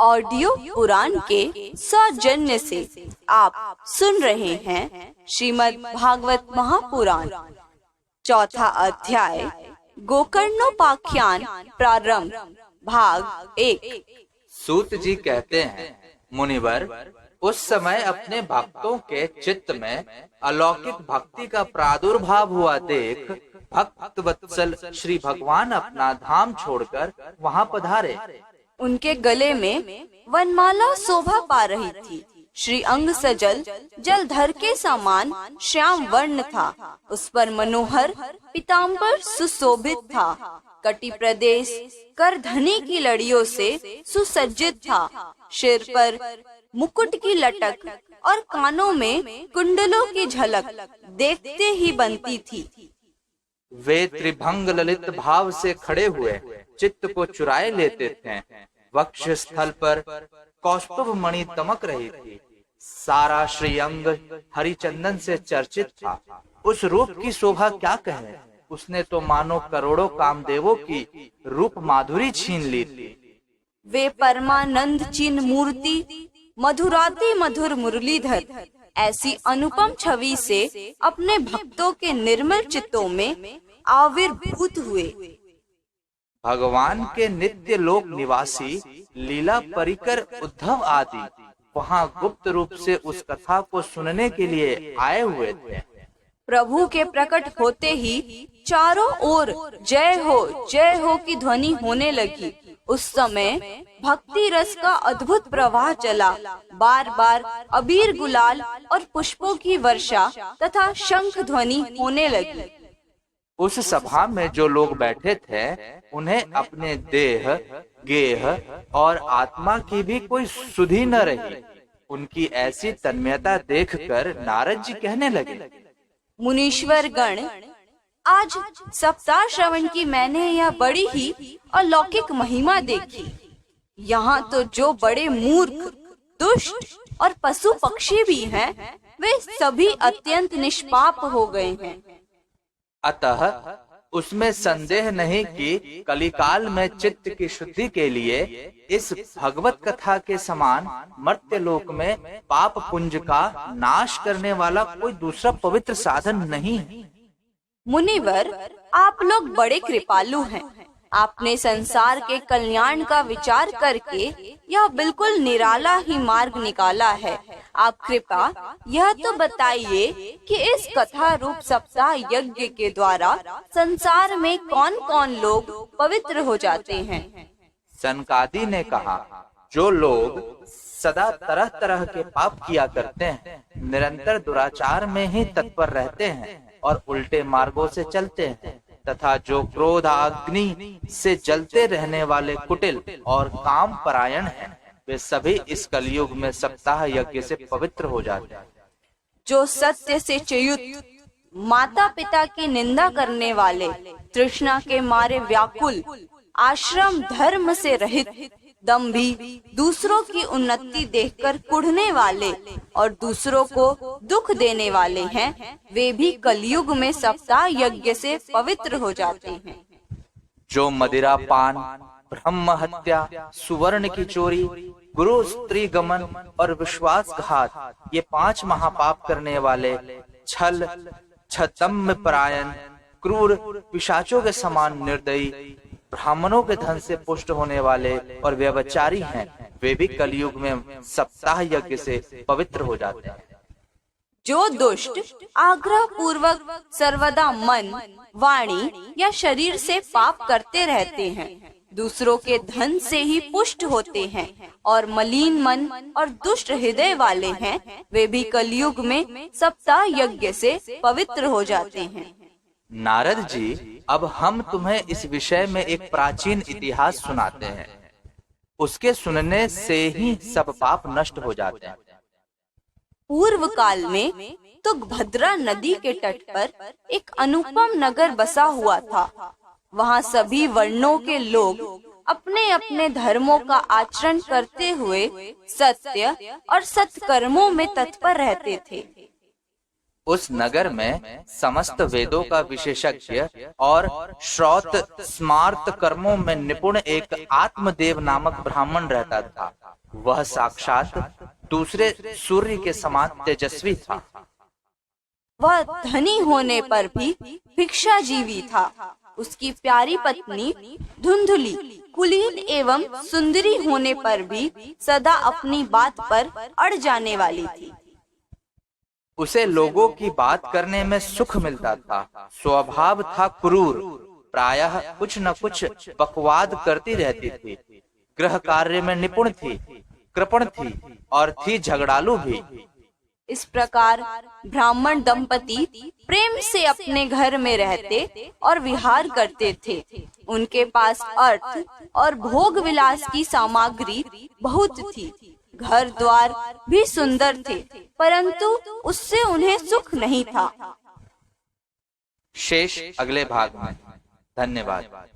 Audio पुराण के सौजन्य से आप सुन रहे हैं श्रीमद् भागवत महापुराण चौथा अध्याय गोकर्णोपाख्यान प्रारंभ भाग 1। सूत जी कहते हैं, मुनिवर, उस समय अपने भक्तों के चित्त में अलौकिक भक्ति का प्रादुर्भाव हुआ देख भक्त वत्सल श्री भगवान अपना धाम छोड़कर वहां पधारे। उनके गले में वनमाला शोभा पा रही थी। श्री अंग सजल जलधर के समान श्याम वर्ण था। उस पर मनोहर पीताम्बर सुशोभित था। कटी प्रदेश करधनी की लड़ियों से सुसज्जित था। सिर पर मुकुट की लटक और कानों में कुंडलों की झलक देखते ही बनती थी। वे त्रिभंग ललित भाव से खड़े हुए चित्त को चुराए लेते थे। वक्ष स्थल पर कौस्तुभ मणि दमक रही थी। सारा श्रीअंग हरिचंदन से चर्चित था। उस रूप की शोभा क्या कहे, उसने तो मानो करोड़ों कामदेवों की रूप माधुरी छीन ली थी। वे परमानंद चिन्ह मूर्ति मधुराति मधुर मुरलीधर ऐसी अनुपम छवि से अपने भक्तों के निर्मल चित्तों में आविर्भूत हुए। भगवान के नित्य लोक निवासी लीला परिकर उद्धव आदि वहां गुप्त रूप से उस कथा को सुनने के लिए आए हुए थे। प्रभु के प्रकट होते ही चारों ओर जय हो की ध्वनि होने लगी। उस समय भक्ति रस का अद्भुत प्रवाह चला। बार बार अबीर गुलाल और पुष्पों की वर्षा तथा शंख ध्वनि होने लगी। उस सभा में जो लोग बैठे थे उन्हें अपने देह, गेह और आत्मा की भी कोई सुधि न रही। उनकी ऐसी तन्मयता देखकर नारद जी कहने लगे, मुनीश्वर गण, आज सप्ताह श्रवण की मैंने यह बड़ी ही अलौकिक महिमा देखी। यहाँ तो जो बड़े मूर्ख, दुष्ट और पशु पक्षी भी हैं, वे सभी अत्यंत निष्पाप हो गए हैं। अतः उसमें संदेह नहीं कि कलिकाल में चित्त की शुद्धि के लिए इस भगवत कथा के समान मर्त्यलोक में पाप पुंज का नाश करने वाला कोई दूसरा पवित्र साधन नहीं है। मुनिवर, आप लोग बड़े कृपालु हैं। आपने संसार के कल्याण का विचार करके यह बिल्कुल निराला ही मार्ग निकाला है। आप कृपा यह तो बताइए कि इस कथा रूप सप्ताह यज्ञ के द्वारा संसार में कौन कौन लोग पवित्र हो जाते हैं। सनकादि ने कहा, जो लोग सदा तरह तरह के पाप किया करते हैं, निरंतर दुराचार में ही तत्पर रहते हैं और उल्टे मार्गों से चलते हैं, तथा जो क्रोध अग्नि से जलते रहने वाले कुटिल और काम परायण हैं, वे सभी इस कलयुग में सप्ताह यज्ञ से पवित्र हो जाते हैं। जो सत्य से च्युत, माता पिता की निंदा करने वाले, तृष्णा के मारे व्याकुल, आश्रम धर्म से रहित, दंभी, दूसरों की उन्नति देखकर कुढ़ने वाले और दूसरों को दुख देने वाले हैं, वे भी कलयुग में सप्ताह यज्ञ से पवित्र हो जाते हैं। जो मदिरा पान, ब्रह्म हत्या, सुवर्ण की चोरी, गुरु स्त्री गमन और विश्वासघात, ये 5 महापाप करने वाले, छल, छतम्य परायण, क्रूर, पिशाचों के समान निर्दयी, ब्राह्मणों के धन से पुष्ट होने वाले और व्यभिचारी हैं, वे भी कलयुग में सप्ताह यज्ञ से पवित्र हो जाते हैं। जो दुष्ट आग्रह पूर्वक सर्वदा मन, वाणी या शरीर से पाप करते रहते हैं, दूसरों के धन से ही पुष्ट होते हैं और मलिन मन और दुष्ट हृदय वाले हैं, वे भी कलयुग में सप्ताह यज्ञ से पवित्र हो जाते हैं। नारद जी, अब हम तुम्हें इस विषय में एक प्राचीन इतिहास सुनाते हैं। उसके सुनने से ही सब पाप नष्ट हो जाते हैं। पूर्व काल में तुंगभद्रा नदी के तट पर एक अनुपम नगर बसा हुआ था। वहाँ सभी वर्णों के लोग अपने अपने धर्मों का आचरण करते हुए सत्य और सत्कर्मों में तत्पर रहते थे। उस नगर में समस्त वेदों का विशेषज्ञ और श्रौत स्मार्त कर्मों में निपुण एक आत्मदेव नामक ब्राह्मण रहता था। वह साक्षात दूसरे सूर्य के समान तेजस्वी था। वह धनी होने पर भी भिक्षाजीवी था। उसकी प्यारी पत्नी धुंधली, कुलीन एवं सुंदरी होने पर भी सदा अपनी बात पर अड़ जाने वाली थी। उसे लोगों की बात करने में सुख मिलता था। स्वभाव था क्रूर, प्रायः कुछ न कुछ बकवाद करती रहती थी। गृह कार्य में निपुण थी, कृपण थी और थी झगड़ालू भी। इस प्रकार ब्राह्मण दंपति प्रेम से अपने घर में रहते और विहार करते थे। उनके पास अर्थ और भोग विलास की सामग्री बहुत थी। घर द्वार भी सुंदर थे, परंतु उससे उन्हें सुख नहीं था। शेष अगले भाग में। धन्यवाद।